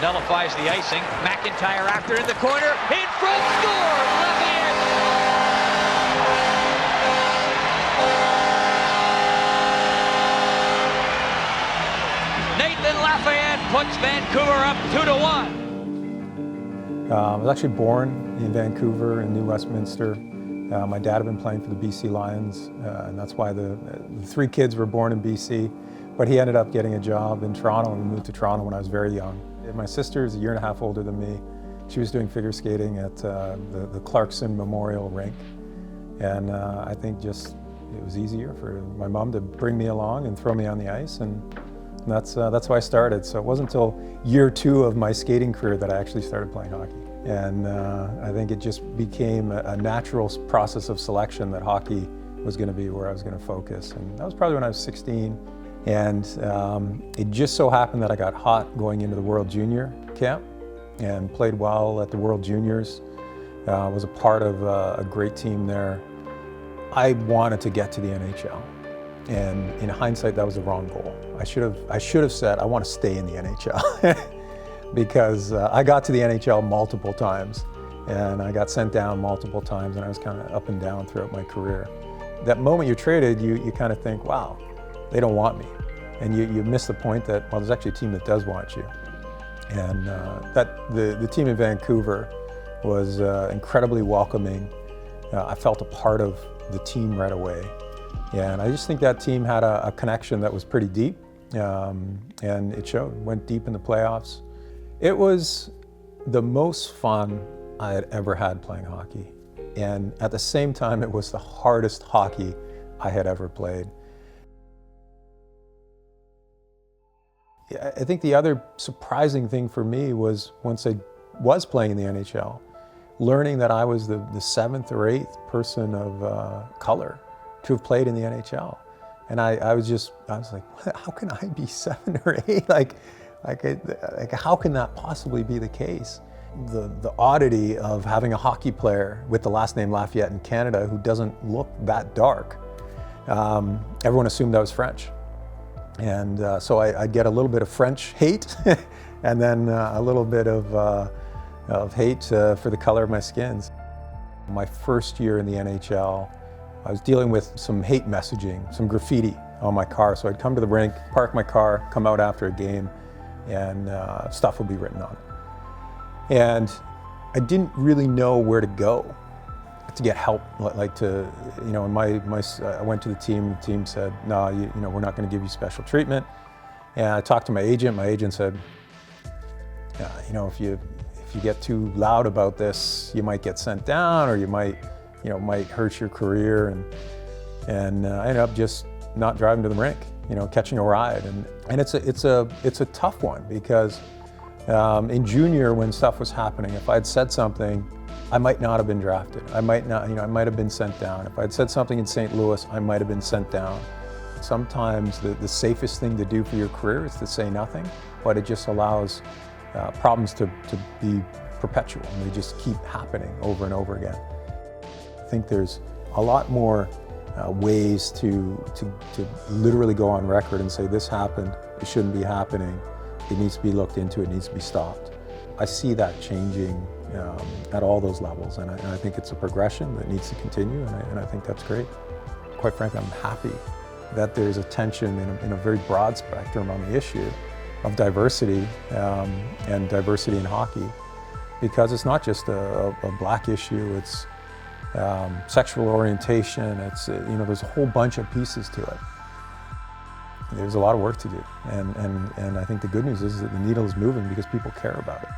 nullifies the icing. McIntyre after in the corner. In front, score! Lafayette! Nathan LaFayette puts Vancouver up 2-1. I was actually born in Vancouver in New Westminster. My dad had been playing for the BC Lions, and that's why the three kids were born in BC. But he ended up getting a job in Toronto, and we moved to Toronto when I was very young. My sister is a year and a half older than me. She was doing figure skating at the Clarkson Memorial Rink. And I think just it was easier for my mom to bring me along and throw me on the ice, and that's how I started. So it wasn't until year 2 of my skating career that I actually started playing hockey. And I think it just became a natural process of selection that hockey was going to be where I was going to focus. And that was probably when I was 16. And it just so happened that I got hot going into the World Junior camp and played well at the World Juniors. Was a part of a great team there. I wanted to get to the NHL. And in hindsight, that was the wrong goal. I should have said, I want to stay in the NHL. Because I got to the NHL multiple times, and I got sent down multiple times, and I was kind of up and down throughout my career. That moment you're traded, you kind of think, wow, they don't want me. And you miss the point that, well, there's actually a team that does want you. And the team in Vancouver was incredibly welcoming. I felt a part of the team right away. And I just think that team had a connection that was pretty deep, and it showed. Went deep in the playoffs. It was the most fun I had ever had playing hockey. And at the same time, it was the hardest hockey I had ever played. I think the other surprising thing for me was once I was playing in the NHL, learning that I was the 7th or 8th person of color to have played in the NHL. And I was like, how can I be 7 or 8? Like, how can that possibly be the case? The oddity of having a hockey player with the last name Lafayette in Canada who doesn't look that dark. Everyone assumed I was French. And so I'd get a little bit of French hate and then a little bit of hate for the color of my skins. My first year in the NHL, I was dealing with some hate messaging, some graffiti on my car. So I'd come to the rink, park my car, come out after a game, and stuff would be written on it. And I didn't really know where to go to get help, like to, you know, I went to the team said, no, you know, we're not going to give you special treatment. And I talked to my agent said, yeah, you know, if you get too loud about this, you might get sent down, or you might hurt your career. And I ended up just not driving to the rink, you know, catching a ride. And it's a tough one because in junior, when stuff was happening, if I'd said something, I might not have been drafted. I might have been sent down. If I'd said something in St. Louis, I might have been sent down. Sometimes the safest thing to do for your career is to say nothing, but it just allows problems to be perpetual, and they just keep happening over and over again. I think there's a lot more ways to literally go on record and say this happened, it shouldn't be happening, it needs to be looked into, it needs to be stopped. I see that changing at all those levels, and I think it's a progression that needs to continue, and I think that's great. Quite frankly, I'm happy that there's attention in a very broad spectrum on the issue of diversity and diversity in hockey, because it's not just a black issue, it's sexual orientation, it's, there's a whole bunch of pieces to it. There's a lot of work to do, and I think the good news is that the needle is moving because people care about it.